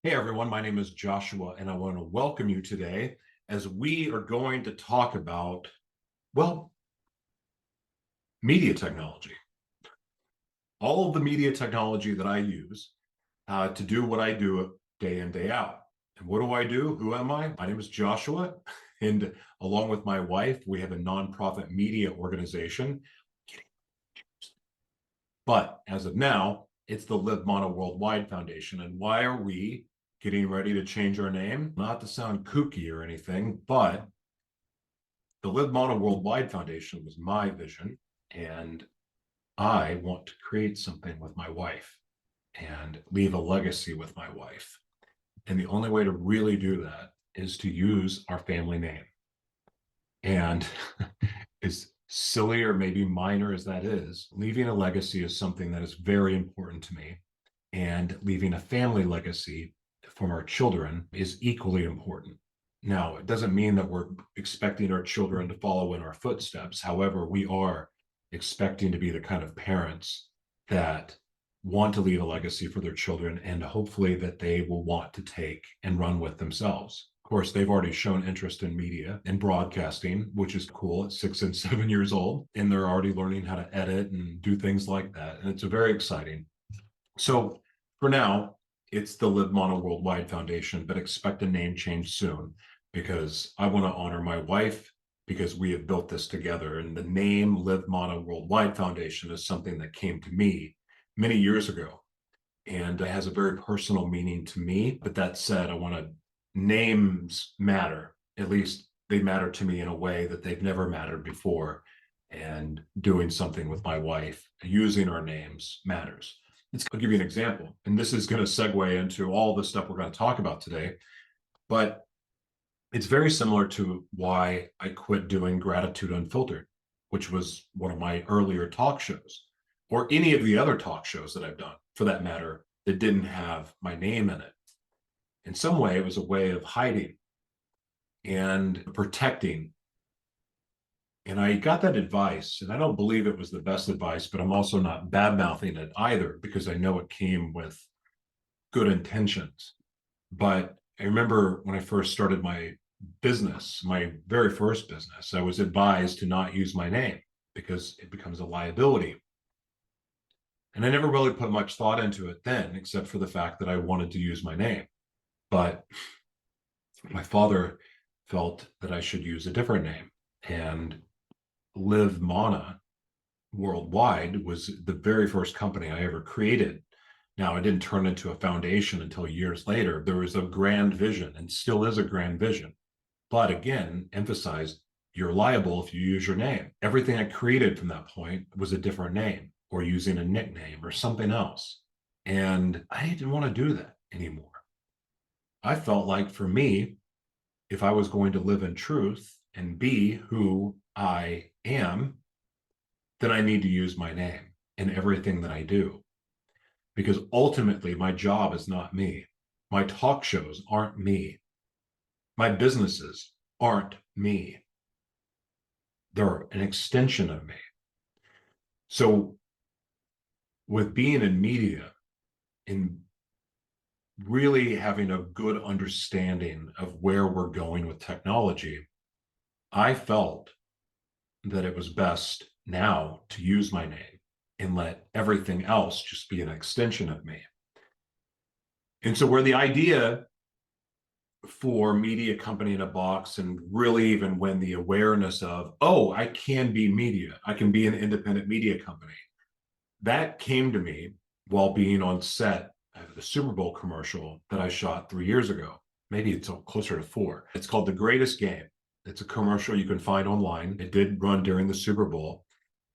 Hey everyone, my name is Joshua, and I want to welcome you today as we are going to talk about, well, media technology. All of the media technology that I use to do what I do day in, day out. And what do I do? Who am I? My name is Joshua, and along with my wife, we have a nonprofit media organization. But as of now, it's the Live Mono Worldwide Foundation. And why are we getting ready to change our name? Not to sound kooky or anything, but the Live Mono Worldwide Foundation was my vision. And I want to create something with my wife and leave a legacy with my wife. And the only way to really do that is to use our family name. And as silly or maybe minor as that is, leaving a legacy is something that is very important to me. And leaving a family legacy from our children is equally important. Now, it doesn't mean that we're expecting our children to follow in our footsteps. However, we are expecting to be the kind of parents that want to leave a legacy for their children and hopefully that they will want to take and run with themselves. Of course, they've already shown interest in media and broadcasting, which is cool at 6 and 7 years old. And they're already learning how to edit and do things like that. And it's very exciting. So for now, it's the Live Mono Worldwide Foundation, but expect a name change soon because I want to honor my wife because we have built this together. And the name Live Mono Worldwide Foundation is something that came to me many years ago. And it has a very personal meaning to me. But that said, I want to names matter. At least they matter to me in a way that they've never mattered before. And doing something with my wife, using our names matters. I'll give you an example, and this is going to segue into all the stuff we're going to talk about today, but it's very similar to why I quit doing Gratitude Unfiltered, which was one of my earlier talk shows, or any of the other talk shows that I've done, for that matter, that didn't have my name in it. In some way, it was a way of hiding and protecting. And I got that advice, and I don't believe it was the best advice, but I'm also not bad-mouthing it either because I know it came with good intentions. But I remember when I first started my business, my very first business, I was advised to not use my name because it becomes a liability. And I never really put much thought into it then, except for the fact that I wanted to use my name. But my father felt that I should use a different name. And Live Mana Worldwide was the very first company I ever created. Now, it didn't turn into a foundation until years later. There was a grand vision and still is a grand vision. But again, emphasized, you're liable if you use your name. Everything I created from that point was a different name or using a nickname or something else. And I didn't want to do that anymore. I felt like for me, if I was going to live in truth and be who I am, then I need to use my name in everything that I do. Because ultimately, my job is not me. My talk shows aren't me. My businesses aren't me. They're an extension of me. So with being in media and really having a good understanding of where we're going with technology, I felt that it was best now to use my name and let everything else just be an extension of me. And so where the idea for Media Company in a Box, and really even when the awareness of, oh, I can be media, I can be an independent media company, that came to me while being on set of the Super Bowl commercial that I shot 3 years ago. Maybe it's closer to 4. It's called The Greatest Game. It's a commercial you can find online. It did run during the Super Bowl.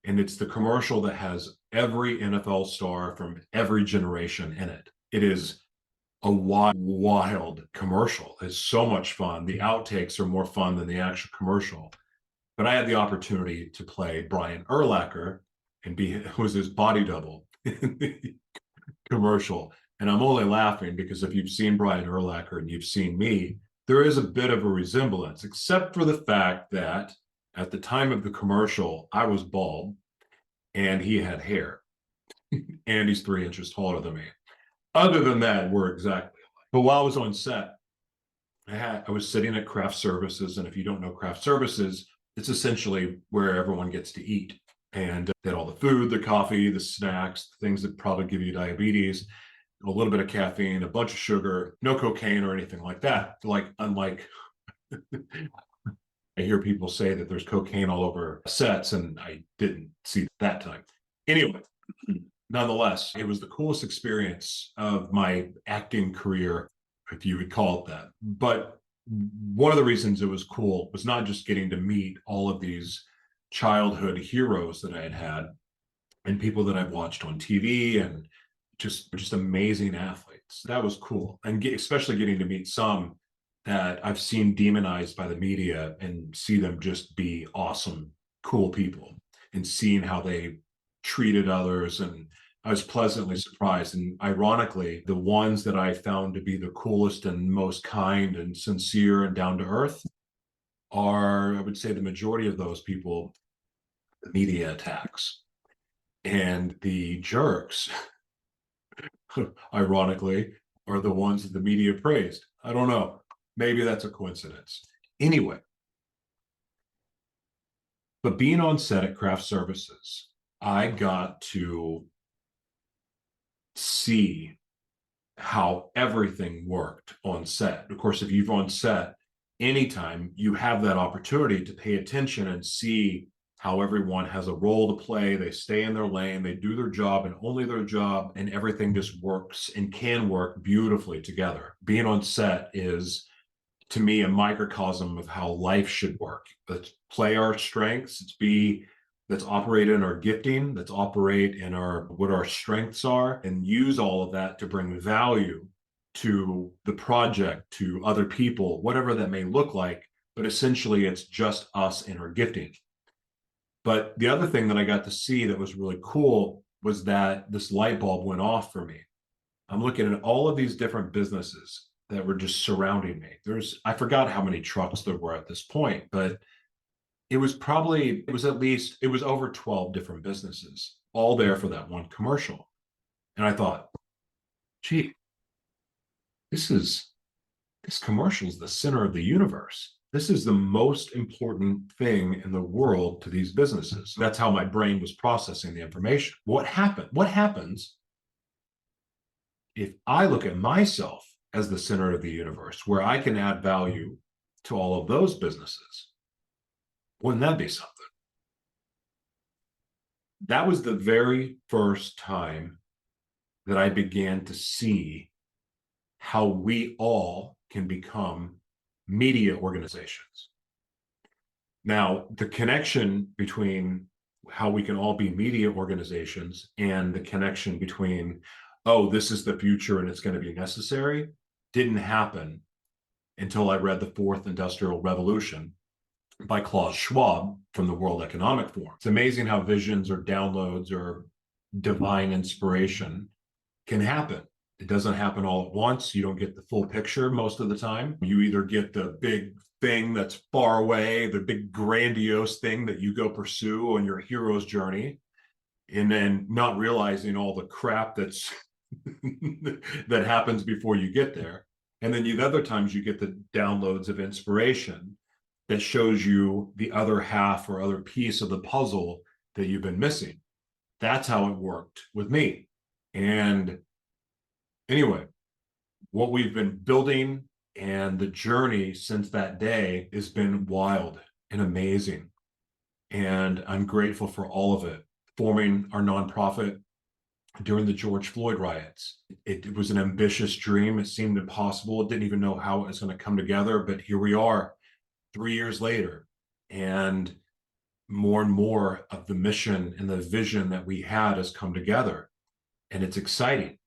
And it's the commercial that has every NFL star from every generation in it. It is a wild commercial. It's so much fun. The outtakes are more fun than the actual commercial. But I had the opportunity to play Brian Urlacher and was his body double in the commercial. And I'm only laughing because if you've seen Brian Urlacher and you've seen me, there is a bit of a resemblance, except for the fact that at the time of the commercial, I was bald and he had hair and he's 3 inches taller than me. Other than that, we're exactly alike. But while I was on set, I was sitting at craft services, and if you don't know craft services, it's essentially where everyone gets to eat, and they had all the food, the coffee, the snacks, things that probably give you diabetes, a little bit of caffeine, a bunch of sugar, no cocaine or anything like that. Like, unlike I hear people say that there's cocaine all over sets, and I didn't see that time. Anyway, nonetheless, it was the coolest experience of my acting career, if you would call it that. But one of the reasons it was cool was not just getting to meet all of these childhood heroes that I had had and people that I've watched on TV, and just amazing athletes. That was cool. And especially getting to meet some that I've seen demonized by the media and see them just be awesome, cool people, and seeing how they treated others. And I was pleasantly surprised. And ironically, the ones that I found to be the coolest and most kind and sincere and down to earth are, I would say, the majority of those people, the media attacks. And the jerks, ironically, are the ones that the media praised. I don't know. Maybe that's a coincidence. Anyway, but being on set at craft services, I got to see how everything worked on set. Of course, if you're on set, anytime you have that opportunity to pay attention and see how everyone has a role to play, they stay in their lane, they do their job and only their job, and everything just works and can work beautifully together. Being on set is, to me, a microcosm of how life should work. Let's play our strengths. Let's operate in our gifting. Let's operate in what our strengths are, and use all of that to bring value to the project, to other people, whatever that may look like. But essentially, it's just us and our gifting. But the other thing that I got to see that was really cool was that this light bulb went off for me. I'm looking at all of these different businesses that were just surrounding me. I forgot how many trucks there were at this point, but it was over 12 different businesses, all there for that one commercial. And I thought, gee, this commercial is the center of the universe. This is the most important thing in the world to these businesses. That's how my brain was processing the information. What happens if I look at myself as the center of the universe, where I can add value to all of those businesses? Wouldn't that be something? That was the very first time that I began to see how we all can become media organizations. Now, the connection between how we can all be media organizations and the connection between, oh, this is the future and it's going to be necessary, didn't happen until I read The Fourth Industrial Revolution by Klaus Schwab from the World Economic Forum. It's amazing how visions or downloads or divine inspiration can happen. It doesn't happen all at once. You don't get the full picture most of the time. You either get the big thing that's far away, the big grandiose thing that you go pursue on your hero's journey, and then not realizing all the crap that's that happens before you get there. And then the other times you get the downloads of inspiration that shows you the other half or other piece of the puzzle that you've been missing. That's how it worked with me. And anyway, what we've been building and the journey since that day has been wild and amazing. And I'm grateful for all of it. Forming our nonprofit during the George Floyd riots. It was an ambitious dream. It seemed impossible. It didn't even know how it was going to come together, but here we are 3 years later. And more of the mission and the vision that we had has come together. And it's exciting.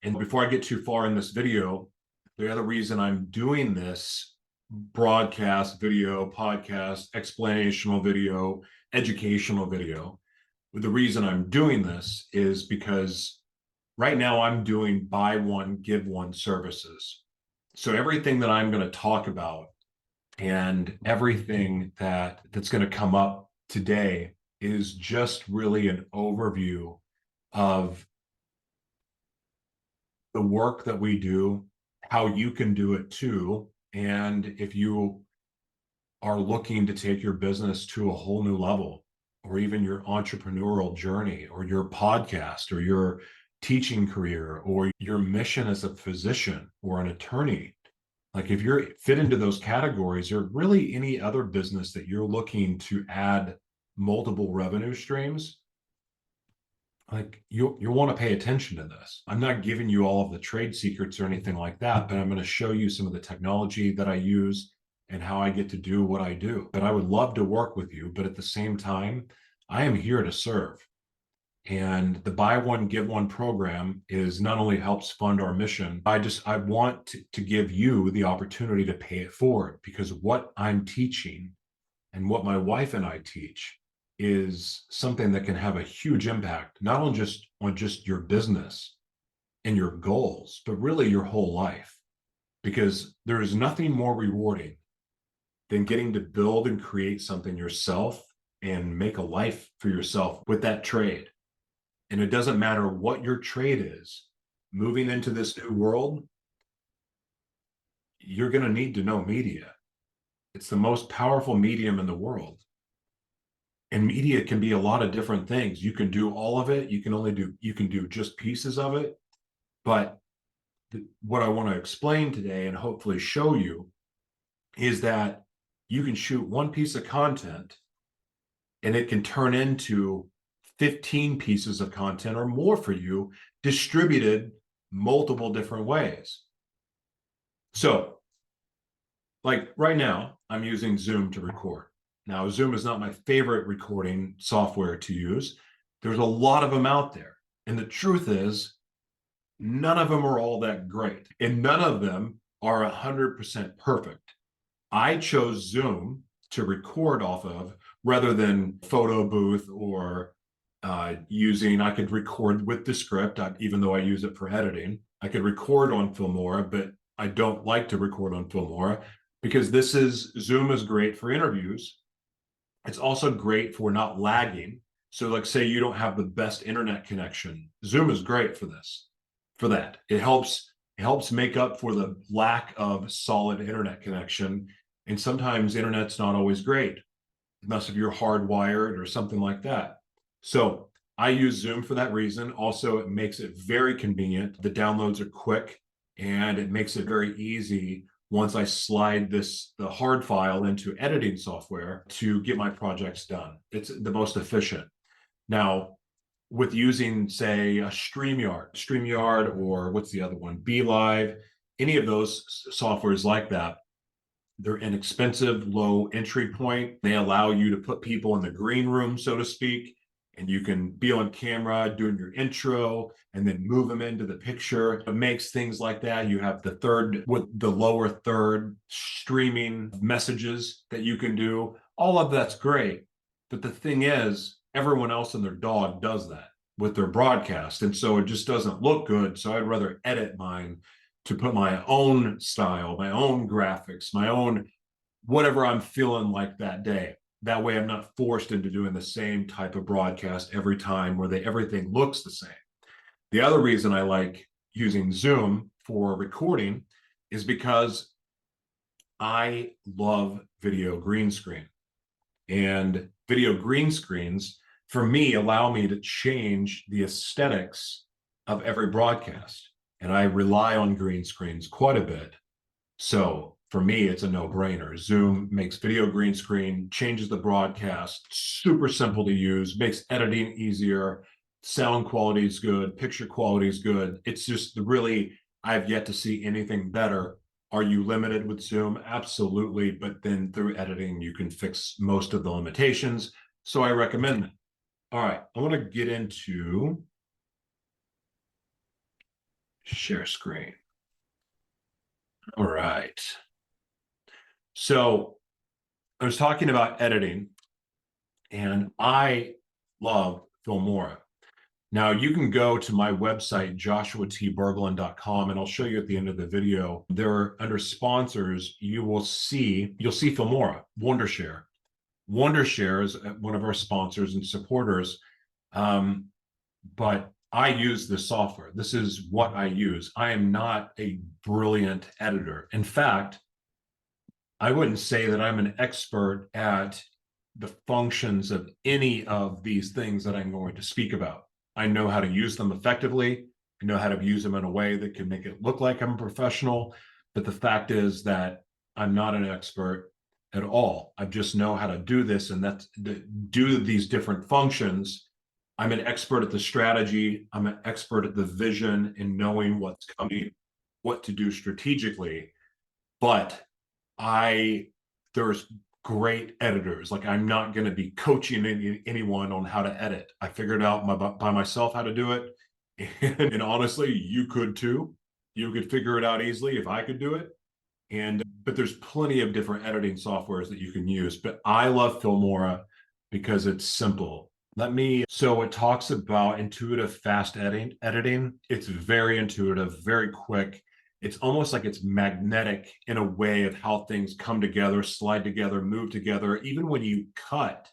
And before I get too far in this video, the other reason I'm doing this broadcast video, podcast, explanational video, educational video, the reason I'm doing this is because right now I'm doing buy one, give one services. So everything that I'm going to talk about and everything that's going to come up today is just really an overview of the work that we do, how you can do it too. And if you are looking to take your business to a whole new level, or even your entrepreneurial journey, or your podcast, or your teaching career, or your mission as a physician or an attorney, like if you're fit into those categories, or really any other business that you're looking to add multiple revenue streams, like you'll want to pay attention to this. I'm not giving you all of the trade secrets or anything like that, but I'm going to show you some of the technology that I use and how I get to do what I do. But I would love to work with you, but at the same time, I am here to serve. And the buy one, give one program is not only helps fund our mission, I want to give you the opportunity to pay it forward, because what I'm teaching and what my wife and I teach is something that can have a huge impact, not on just your business and your goals, but really your whole life. Because there is nothing more rewarding than getting to build and create something yourself and make a life for yourself with that trade. And it doesn't matter what your trade is, moving into this new world, you're going to need to know media. It's the most powerful medium in the world. And media can be a lot of different things. You can do all of it. You can do just pieces of it. But what I want to explain today and hopefully show you is that you can shoot one piece of content and it can turn into 15 pieces of content or more for you, distributed multiple different ways. So, like right now, I'm using Zoom to record. Now, Zoom is not my favorite recording software to use. There's a lot of them out there. And the truth is, none of them are all that great. And none of them are 100% perfect. I chose Zoom to record off of rather than photo booth or I could record with the script, even though I use it for editing. I could record on Filmora, but I don't like to record on Filmora because Zoom is great for interviews. It's also great for not lagging. So like say you don't have the best internet connection, Zoom is great for that. It helps make up for the lack of solid internet connection. And sometimes internet's not always great, unless if you're hardwired or something like that. So I use Zoom for that reason. Also, it makes it very convenient. The downloads are quick and it makes it very easy once I slide the hard file into editing software to get my projects done. It's the most efficient. Now, with using, say, a StreamYard, or what's the other one? BeLive, any of those softwares like that, they're inexpensive, low entry point. They allow you to put people in the green room, so to speak, and you can be on camera doing your intro and then move them into the picture. It makes things like that. You have the lower third streaming messages that you can do. All of that's great. But the thing is, everyone else and their dog does that with their broadcast. And so it just doesn't look good. So I'd rather edit mine to put my own style, my own graphics, my own whatever I'm feeling like that day. That way I'm not forced into doing the same type of broadcast every time where everything looks the same. The other reason I like using Zoom for recording is because I love video green screen. And video green screens, for me, allow me to change the aesthetics of every broadcast. And I rely on green screens quite a bit. So for me, it's a no-brainer. Zoom makes video green screen, changes the broadcast, super simple to use, makes editing easier, sound quality is good, picture quality is good. It's just really, I've yet to see anything better. Are you limited with Zoom? Absolutely. But then through editing, you can fix most of the limitations. So I recommend it. All right, I want to get into share screen. All right. So I was talking about editing, and I love Filmora. Now you can go to my website, joshuatberglan.com, and I'll show you at the end of the video. There, under sponsors, you'll see Filmora, Wondershare. Wondershare is one of our sponsors and supporters. But I use this software. This is what I use. I am not a brilliant editor. In fact, I wouldn't say that I'm an expert at the functions of any of these things that I'm going to speak about. I know how to use them effectively. I know how to use them in a way that can make it look like I'm a professional. But the fact is that I'm not an expert at all. I just know how to do this, and that's do these different functions. I'm an expert at the strategy. I'm an expert at the vision and knowing what's coming, what to do strategically. But there's great editors. Like, I'm not going to be coaching anyone on how to edit. I figured out by myself how to do it. And honestly, you could too. You could figure it out easily if I could do it. But there's plenty of different editing softwares that you can use. But I love Filmora because it's simple. So it talks about intuitive, fast editing. It's very intuitive, very quick. It's almost like it's magnetic in a way of how things come together, slide together, move together. Even when you cut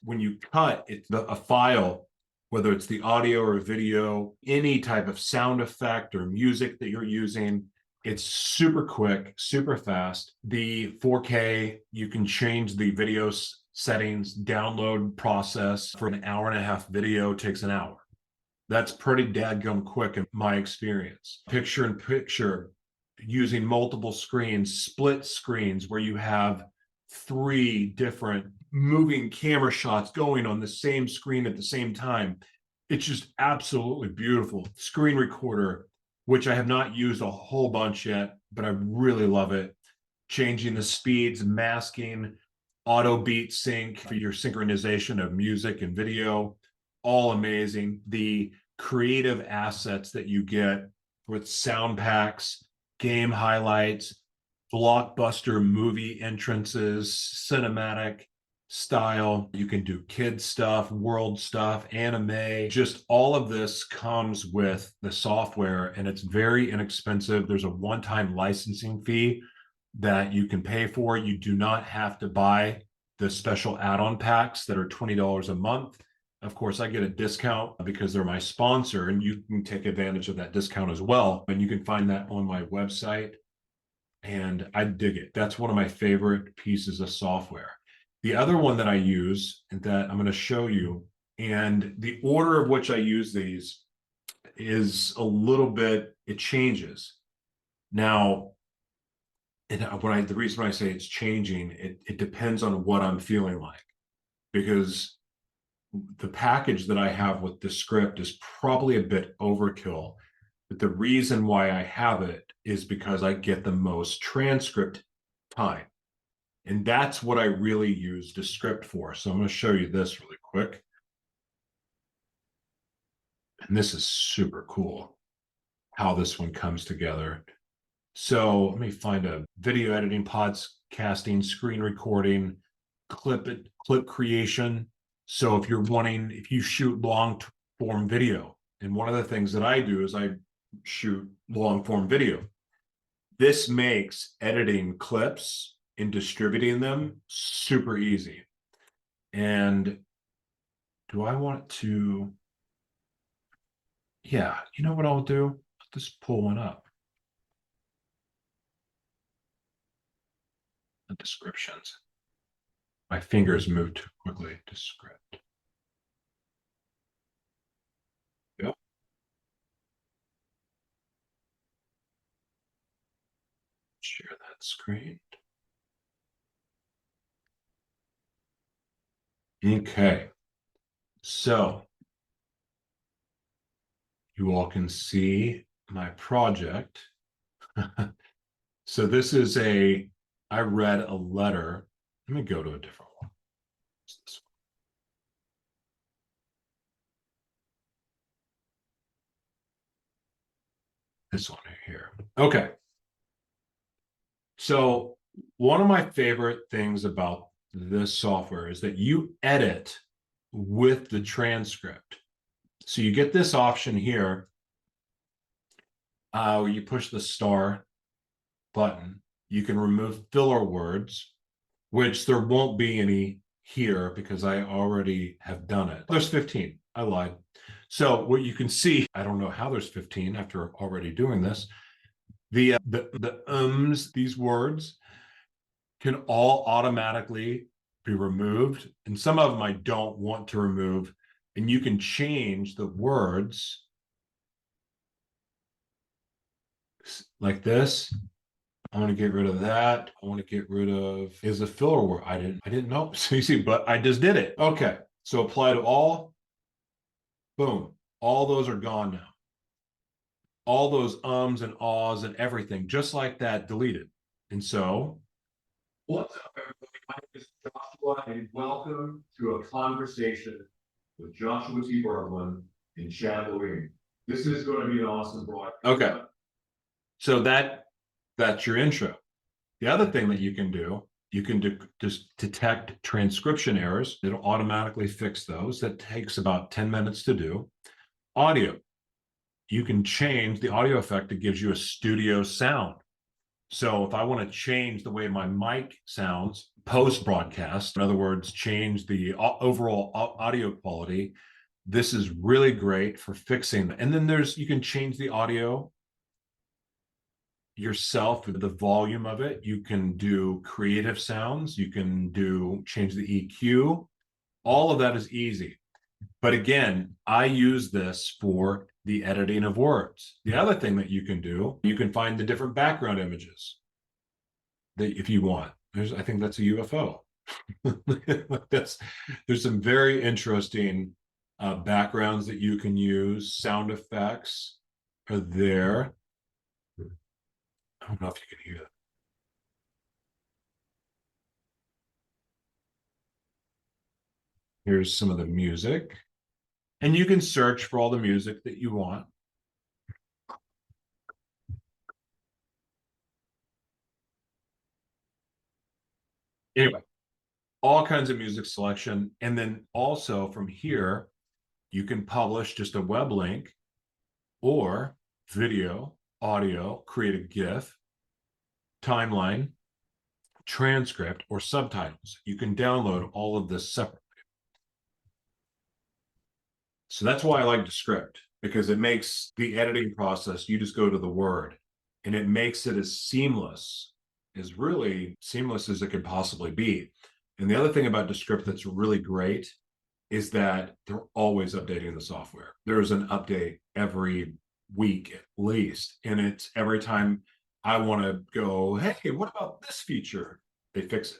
it's a file, whether it's the audio or video, any type of sound effect or music that you're using, it's super quick, super fast. The 4K, you can change the video settings, download process for an hour and a half video takes an hour. That's pretty dadgum quick in my experience. Picture in picture, using multiple screens, split screens where you have 3 different moving camera shots going on the same screen at the same time. It's just absolutely beautiful. Screen recorder, which I have not used a whole bunch yet, but I really love it. Changing the speeds, masking, auto beat sync for your synchronization of music and video, all amazing. The creative assets that you get with sound packs, game highlights, blockbuster movie entrances, cinematic style. You can do kid stuff, world stuff, anime. Just all of this comes with the software, and it's very inexpensive. There's a one-time licensing fee that you can pay for. You do not have to buy the special add-on packs that are $20 a month. Of course, I get a discount because they're my sponsor, and you can take advantage of that discount as well. And you can find that on my website. And I dig it. That's one of my favorite pieces of software. The other one that I use, and that I'm going to show you, and the order of which I use these is a little bit, it changes. Now, the reason I say it's changing, it depends on what I'm feeling like, because the package that I have with the script is probably a bit overkill. But the reason why I have it is because I get the most transcript time. And that's what I really use the script for. So I'm going to show you this really quick. And this is super cool how this one comes together. So let me find a video editing, podcasting, screen recording, clip creation. So if you shoot long form video, and one of the things that I do is I shoot long form video. This makes editing clips and distributing them super easy. And do I want to? Yeah, you know what I'll do? I'll just pull one up. The descriptions. My fingers move too quickly to script. Yep. Share that screen. Okay. So you all can see my project. So this is I read a letter. Let me go to a different one. This one here. Okay. So one of my favorite things about this software is that you edit with the transcript. So you get this option here where you push the star button. You can remove filler words, which there won't be any here because I already have done it. There's 15. I lied. So what you can see, I don't know how there's 15 after already doing this. The ums, these words can all automatically be removed. And some of them I don't want to remove. And you can change the words like this. I want to get rid of that. I want to get rid of is a filler word. I didn't know. So you see, but I just did it. Okay. So apply to all. Boom. All those are gone now. All those ums and ahs and everything, just like that, deleted. And so, what's up, everybody? My name is Joshua, and welcome to a conversation with Joshua T Berglan and Chad Levine. This is going to be an awesome broadcast. Okay. So that's your intro. The other thing that you can do, you can just detect transcription errors. It'll automatically fix those. That takes about 10 minutes to do. Audio. You can change the audio effect. It gives you a studio sound. So if I want to change the way my mic sounds post-broadcast, in other words, change the overall audio quality, this is really great for fixing. And then you can change the audio yourself with the volume of it. You can do creative sounds. You can change the EQ. All of that is easy. But again, I use this for the editing of words. The other thing that you can do, you can find the different background images that if you want. I think that's a UFO. There's some very interesting backgrounds that you can use. Sound effects are there. I don't know if you can hear that. Here's some of the music. And you can search for all the music that you want. Anyway, all kinds of music selection. And then also from here, you can publish just a web link or video, audio, create a GIF, timeline, transcript, or subtitles. You can download all of this separately. So that's why I like Descript, because it makes the editing process, you just go to the word, and it makes it as seamless, really seamless as it could possibly be. And the other thing about Descript that's really great is that they're always updating the software. There's an update every week at least, and it's every time I want to go, hey, what about this feature? They fix it.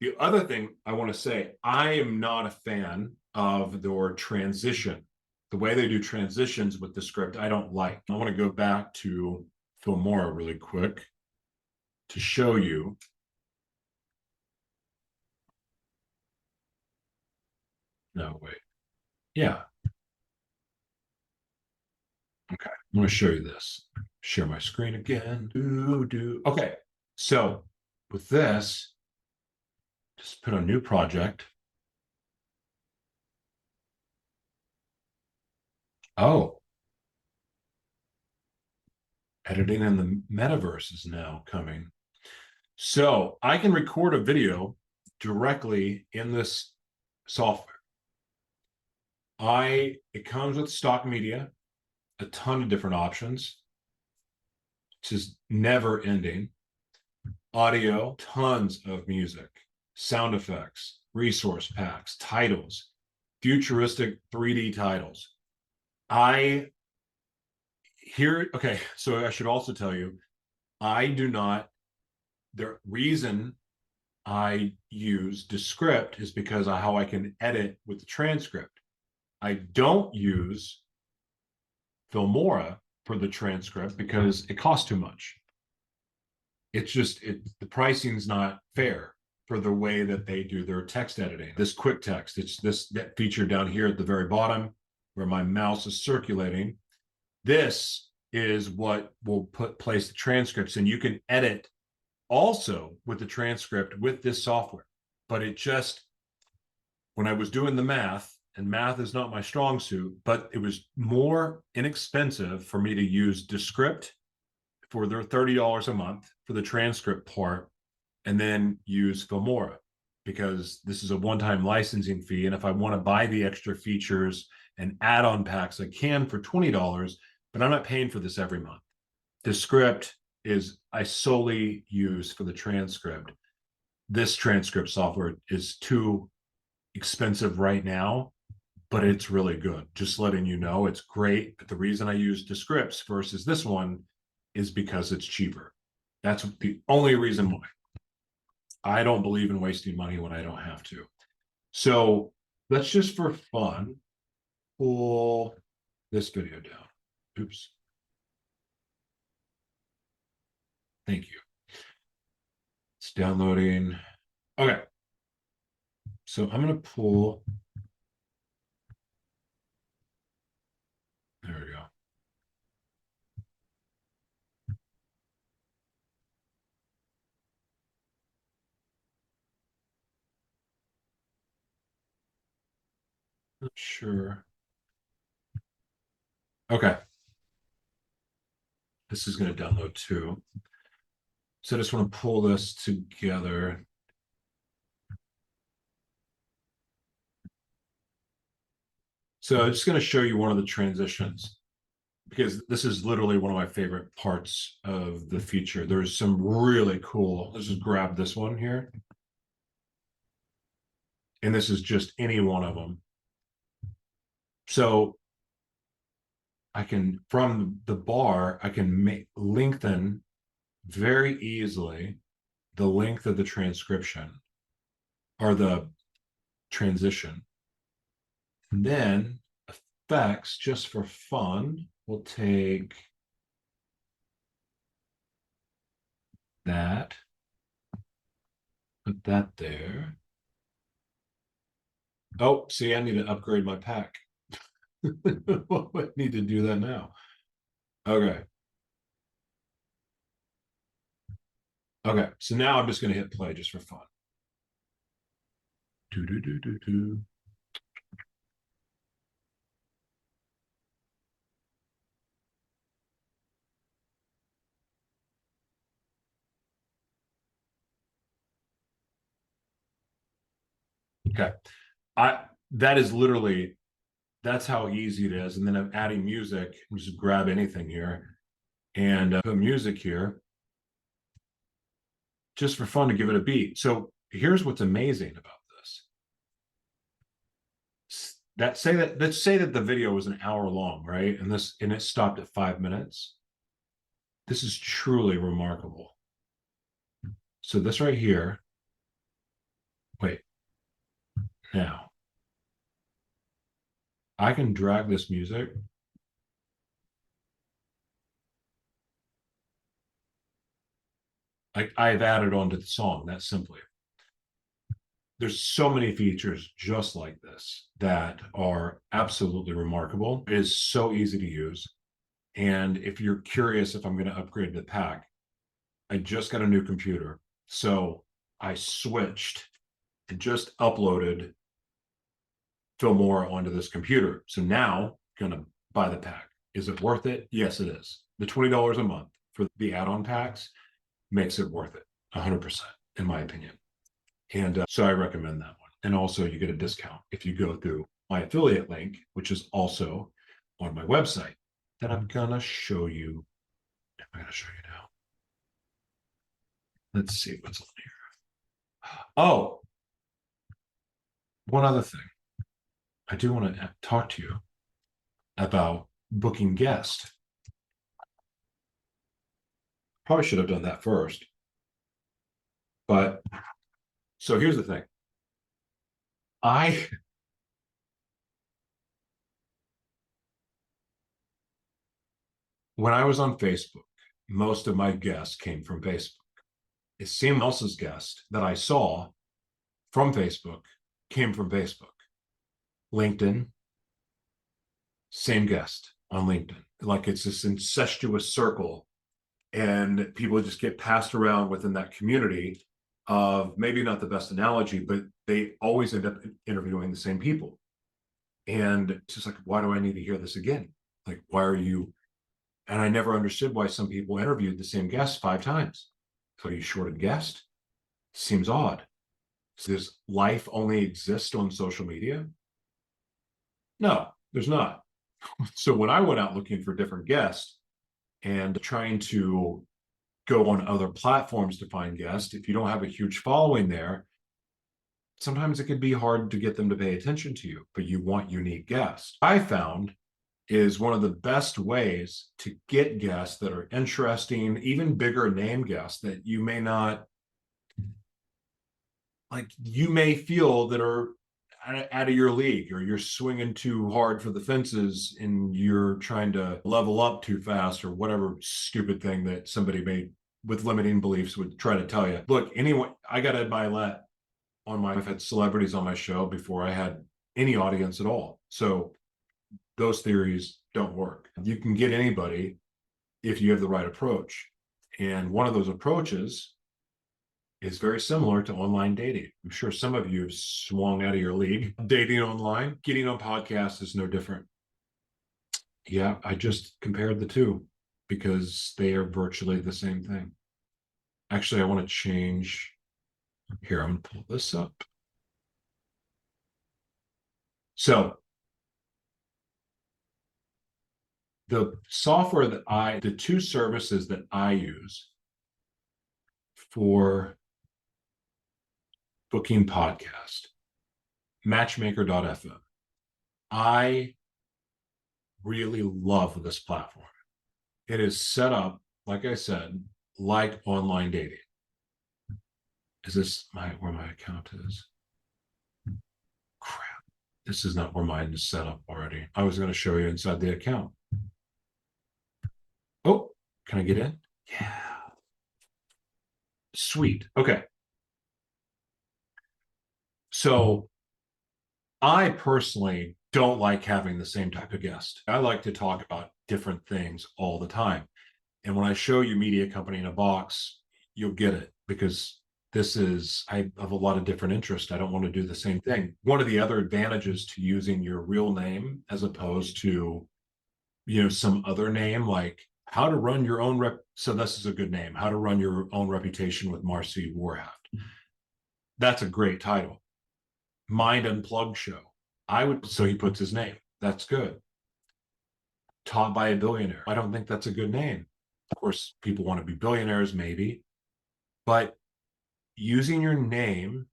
The other thing I want to say, I am not a fan of their transition. The way they do transitions with the script, I don't like. I want to go back to Filmora really quick to show you. No, wait. Yeah. Okay, I'm going to show you this. Share my screen again. Okay, so with this, just put a new project. Oh, editing in the metaverse is now coming. So I can record a video directly in this software. It comes with stock media, a ton of different options. It's just never ending. Audio, tons of music, sound effects, resource packs, titles, futuristic 3D titles. Okay, so I should also tell you, the reason I use Descript is because of how I can edit with the transcript. I don't use Filmora for the transcript because it costs too much. It's just, the pricing's not fair for the way that they do their text editing. This quick text, it's that feature down here at the very bottom where my mouse is circulating. This is what will place the transcripts, and you can edit also with the transcript with this software. But when I was doing the math, and math is not my strong suit, but it was more inexpensive for me to use Descript for their $30 a month for the transcript part, and then use Filmora. because this is a one-time licensing fee. And if I want to buy the extra features and add-on packs, I can for $20, but I'm not paying for this every month. Descript is I solely use for the transcript. This transcript software is too expensive right now, but it's really good. Just letting you know, it's great. But the reason I use Descripts versus this one is because it's cheaper. That's the only reason why. I don't believe in wasting money when I don't have to. So let's just for fun pull this video down. Oops. Thank you. It's downloading. Okay. So I'm going to pull. There we go. Not sure. Okay. This is going to download too. So I just want to pull this together. So I'm just going to show you one of the transitions, because this is literally one of my favorite parts of the feature. There's some really cool, let's just grab this one here. And this is just any one of them. So I can, from the bar, I can lengthen very easily the length of the transcription or the transition. And then effects, just for fun, we'll take that, put that there. Oh, see, I need to upgrade my pack. I need to do that now. Okay. Okay, so now I'm just going to hit play just for fun. Do, do, do, do, do. Okay. That is literally, that's how easy it is. And then I'm adding music. Just grab anything here and put music here just for fun to give it a beat. So here's what's amazing about this. Let's say that the video was an hour long, right? And it stopped at 5 minutes. This is truly remarkable. So this right here, wait, now I can drag this music. I've added onto the song, that simply. There's so many features just like this that are absolutely remarkable. It is so easy to use. And if you're curious if I'm going to upgrade the pack, I just got a new computer. So I switched and just uploaded Filmora onto this computer. So now I'm going to buy the pack. Is it worth it? Yes, it is. The $20 a month for the add-on packs makes it worth it 100%, in my opinion. And so I recommend that one. And also you get a discount if you go through my affiliate link, which is also on my website that I'm going to show you. I'm going to show you now. Let's see what's on here. Oh, one other thing. I do want to talk to you about booking guests. Probably should have done that first. But so here's the thing. When I was on Facebook, most of my guests came from Facebook. Someone else's guest that I saw from Facebook came from Facebook. LinkedIn, same guest on LinkedIn. Like it's this incestuous circle, and people just get passed around within that community of, maybe not the best analogy, but they always end up interviewing the same people. And it's just like, why do I need to hear this again? Like, why are you? And I never understood why some people interviewed the same guest 5 times. So are you short a guest? Seems odd. Does life only exist on social media? No, there's not. So when I went out looking for different guests and trying to go on other platforms to find guests, if you don't have a huge following there, sometimes it can be hard to get them to pay attention to you, but you want unique guests. I found is one of the best ways to get guests that are interesting, even bigger name guests that you may not like, you may feel that are out of your league, or you're swinging too hard for the fences and you're trying to level up too fast, or whatever stupid thing that somebody made with limiting beliefs would try to tell you. Look, anyway, I got Ed Milet on I've had celebrities on my show before I had any audience at all. So those theories don't work. You can get anybody if you have the right approach. And one of those approaches is very similar to online dating. I'm sure some of you have swung out of your league. Dating online, getting on podcasts is no different. Yeah, I just compared the two because they are virtually the same thing. Actually, I want to change. Here, I'm going to pull this up. So the software the two services that I use for booking podcast, matchmaker.fm. I really love this platform. It is set up, like I said, like online dating. Is this where my account is? Crap. This is not where mine is set up already. I was going to show you inside the account. Oh, can I get in? Yeah. Sweet. Okay. So I personally don't like having the same type of guest. I like to talk about different things all the time. And when I show you Media Company in a Box, you'll get it, because I have a lot of different interests. I don't want to do the same thing. One of the other advantages to using your real name as opposed to, some other name, like how to run your own so this is a good name, how to run your own reputation with Marcy Warhaft. That's a great title. Mind Unplugged Show. So he puts his name. That's good. Taught by a Billionaire. I don't think that's a good name. Of course, people want to be billionaires, maybe, but using your name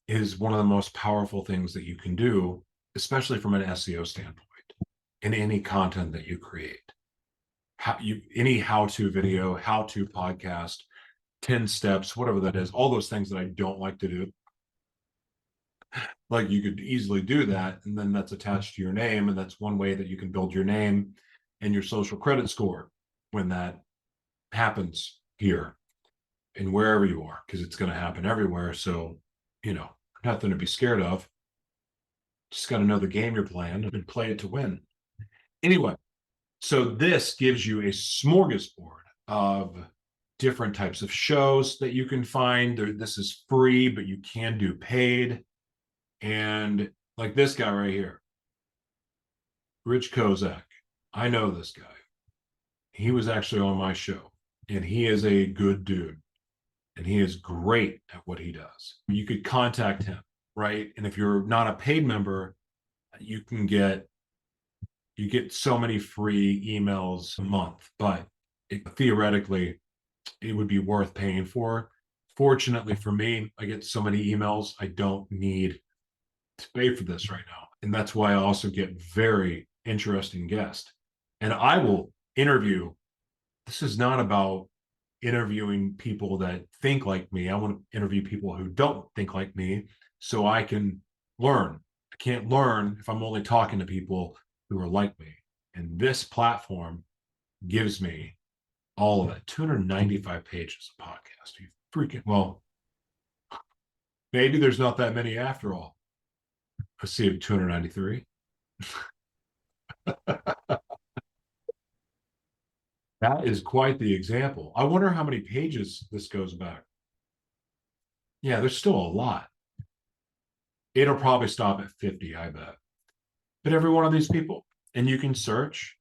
is one of the most powerful things that you can do, especially from an SEO standpoint, in any content that you create. Any how-to video, how-to podcast, 10 steps, whatever that is, all those things that I don't like to do. Like, you could easily do that, and then that's attached to your name, and that's one way that you can build your name and your social credit score when that happens here and wherever you are, because it's going to happen everywhere. So, nothing to be scared of. Just got to know the game you're playing and play it to win. Anyway, so this gives you a smorgasbord of different types of shows that you can find. This is free, but you can do paid. And like this guy right here, Rich Kozak. I know this guy. He was actually on my show, and he is a good dude, and he is great at what he does. You could contact him, right? And if you're not a paid member, you get so many free emails a month, but theoretically, it would be worth paying for. Fortunately for me, I get so many emails, I don't need to pay for this right now. And that's why I also get very interesting guests. And I will interview. This is not about interviewing people that think like me. I want to interview people who don't think like me so I can learn. I can't learn if I'm only talking to people who are like me. And this platform gives me all of it. 295 pages of podcast. You well, maybe there's not that many after all. Let's see, 293. That is quite the example. I wonder how many pages this goes back. Yeah, there's still a lot. It'll probably stop at 50, I bet. But every one of these people, and you can search,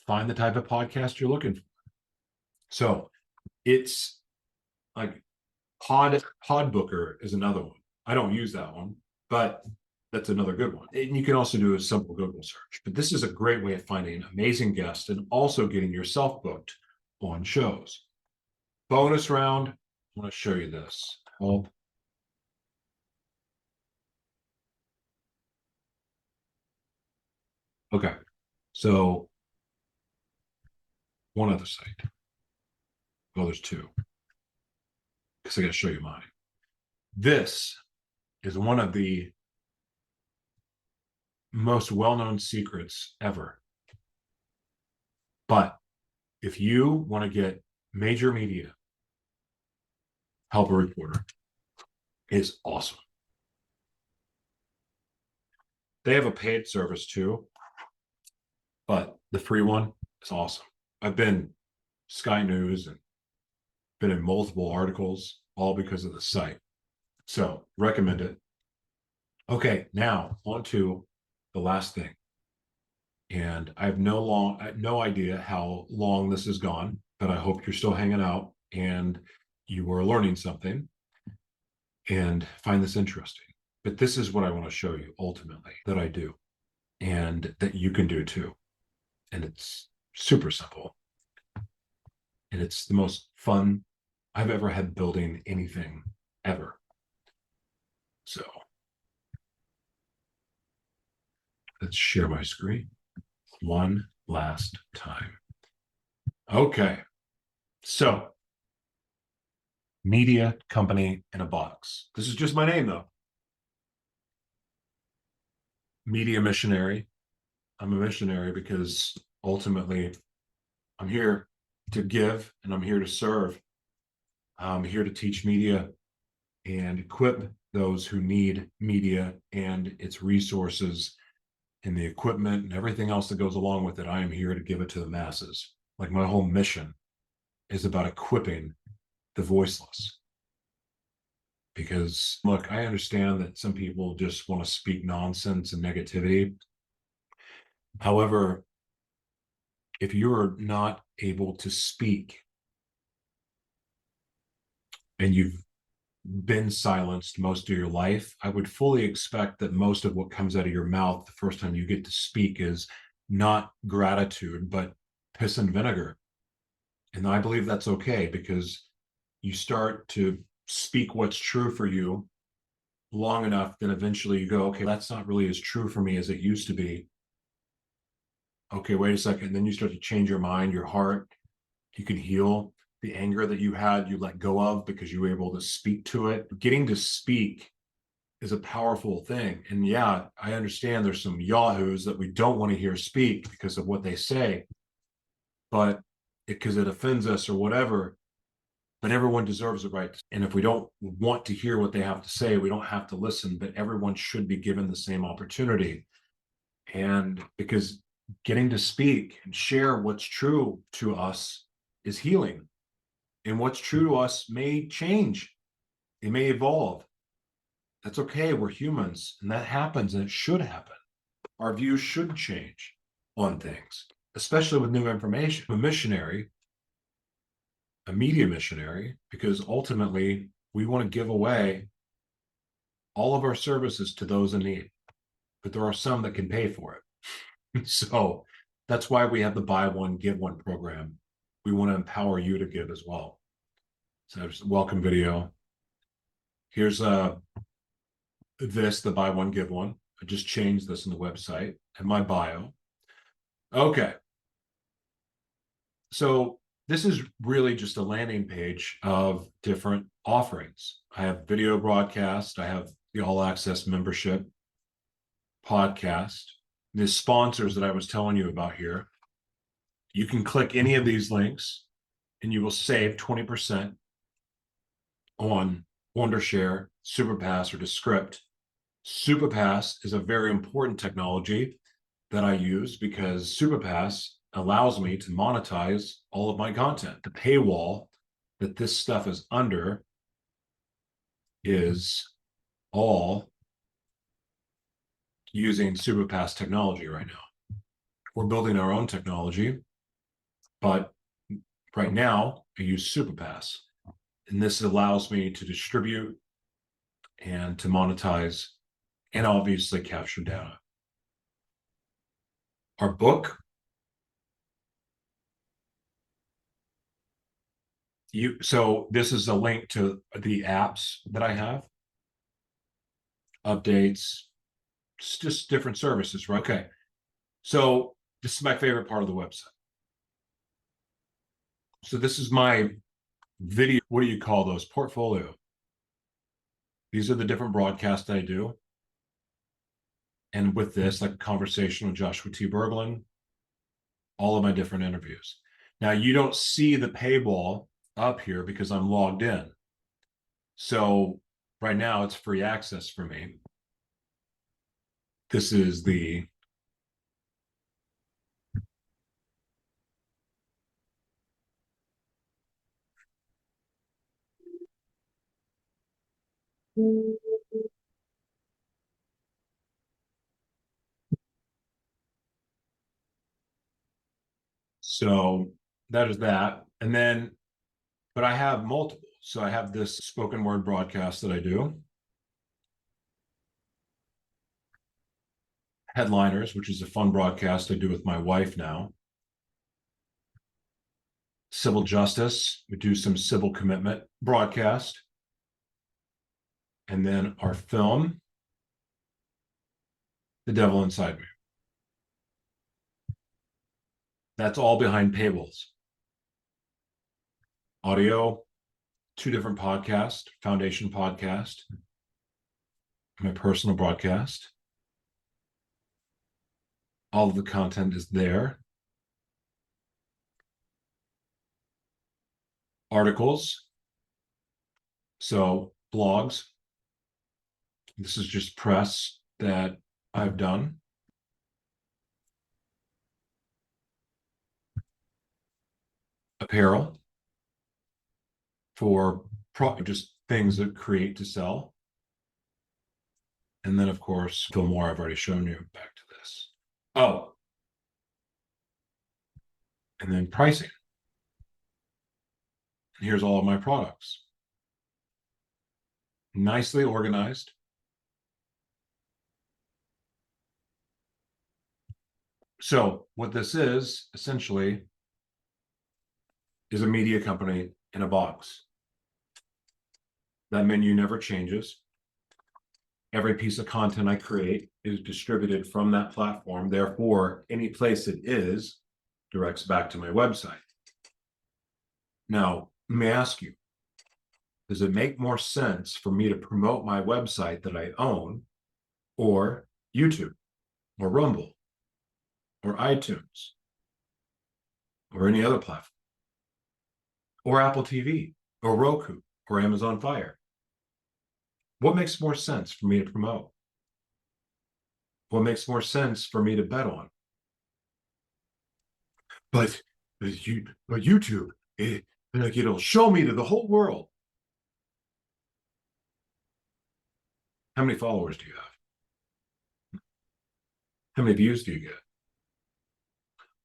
find the type of podcast you're looking for. So it's like Podbooker is another one. I don't use that one, but that's another good one. And you can also do a simple Google search. But this is a great way of finding amazing guests and also getting yourself booked on shows. Bonus round, I want to show you this. Okay, so one other site. Well, there's two, because I got to show you mine. This is one of the most well-known secrets ever. But if you want to get major media, help a reporter is awesome. They have a paid service too, but the free one is awesome. I've been Sky News and been in multiple articles, all because of the site. So recommend it. Okay, now on to the last thing. And I have no idea how long this has gone, but I hope you're still hanging out and you are learning something and find this interesting. But this is what I want to show you ultimately that I do and that you can do too. And it's super simple. And it's the most fun I've ever had building anything ever. So let's share my screen one last time. Okay. So media company in a box. This is just my name though. Media missionary. I'm a missionary because ultimately I'm here to give and I'm here to serve. I'm here to teach media and equip those who need media and its resources and the equipment and everything else that goes along with it. I am here to give it to the masses. Like my whole mission is about equipping the voiceless. Because look, I understand that some people just want to speak nonsense and negativity. However, if you're not able to speak and you've been silenced most of your life, I would fully expect that most of what comes out of your mouth the first time you get to speak is not gratitude, but piss and vinegar. And I believe that's okay because you start to speak what's true for you long enough, then eventually you go, okay, that's not really as true for me as it used to be. Okay, wait a second. And then you start to change your mind, your heart. You can heal the anger that you had, you let go of because you were able to speak to it. Getting to speak is a powerful thing. And yeah, I understand there's some yahoos that we don't want to hear speak because of what they say, but because it offends us or whatever. But everyone deserves a right. And if we don't want to hear what they have to say, we don't have to listen, but everyone should be given the same opportunity. And because getting to speak and share what's true to us is healing. And what's true to us may change. It may evolve. That's okay. We're humans, and that happens, and it should happen. Our views should change on things, especially with new information. I'm a missionary, a media missionary, because ultimately we want to give away all of our services to those in need, but there are some that can pay for it. So that's why we have the buy one, give one program. We want to empower you to give as well. So there's a welcome video. Here's the buy one, give one. I just changed this in the website and my bio. Okay. So this is really just a landing page of different offerings. I have video broadcast. I have the all access membership podcast. The sponsors that I was telling you about here. You can click any of these links and you will save 20% on Wondershare, Superpass, or Descript. Superpass is a very important technology that I use because Superpass allows me to monetize all of my content. The paywall that this stuff is under is all using Superpass technology right now. We're building our own technology, but right now I use Superpass. And this allows me to distribute and to monetize and obviously capture data. Our book, so this is a link to the apps that I have, updates, just different services, right? Okay. So this is my favorite part of the website. So this is my video. What do you call those? Portfolio. These are the different broadcasts I do. And with this, like a conversation with Joshua T. Berglan, all of my different interviews. Now, you don't see the paywall up here because I'm logged in. So right now it's free access for me. This is the so that is that. And then, but I have multiple. So I have this spoken word broadcast that I do, Headliners, which is a fun broadcast I do with my wife now. Civil Justice, we do some civil commitment broadcast. And then our film, The Devil Inside Me. That's all behind paywalls. Audio, 2 different podcasts, Foundation podcast, my personal broadcast. All of the content is there. Articles, so blogs. This is just press that I've done. Apparel for just things that create to sell. And then, of course, Fillmore, I've already shown you. Back to this. Oh, and then pricing. And here's all of my products. Nicely organized. So what this is essentially is a media company in a box. That menu never changes. Every piece of content I create is distributed from that platform. Therefore, any place it is directs back to my website. Now, let me ask you, does it make more sense for me to promote my website that I own, or YouTube, or Rumble, or iTunes, or any other platform, or Apple TV, or Roku, or Amazon Fire? What makes more sense for me to promote? What makes more sense for me to bet on? But YouTube, like it'll show me to the whole world. How many followers do you have? How many views do you get?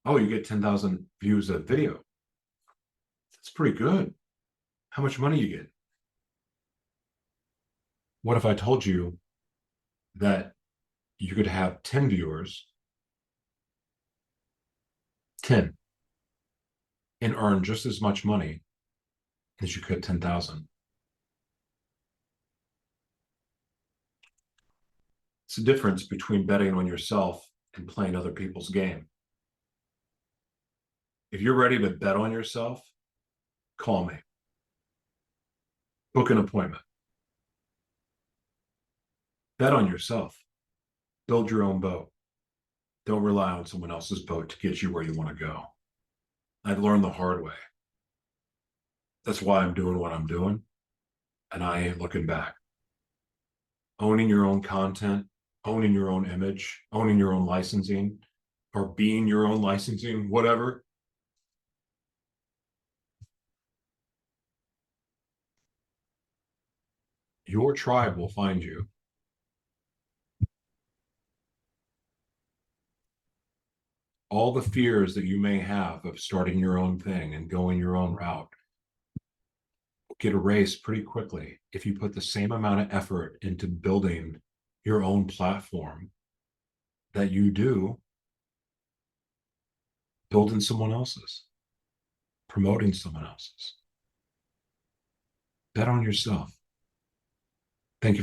Oh, you get 10,000 views a video. That's pretty good. How much money you get? What if I told you that you could have 10 viewers, 10, and earn just as much money as you could 10,000? It's the difference between betting on yourself and playing other people's game. If you're ready to bet on yourself, call me. Book an appointment. Bet on yourself. Build your own boat. Don't rely on someone else's boat to get you where you want to go. I've learned the hard way. That's why I'm doing what I'm doing, and I ain't looking back. Owning your own content, owning your own image, owning your own licensing, or being your own licensing, whatever. Your tribe will find you. All the fears that you may have of starting your own thing and going your own route get erased pretty quickly if you put the same amount of effort into building your own platform that you do building someone else's, promoting someone else's. Bet on yourself.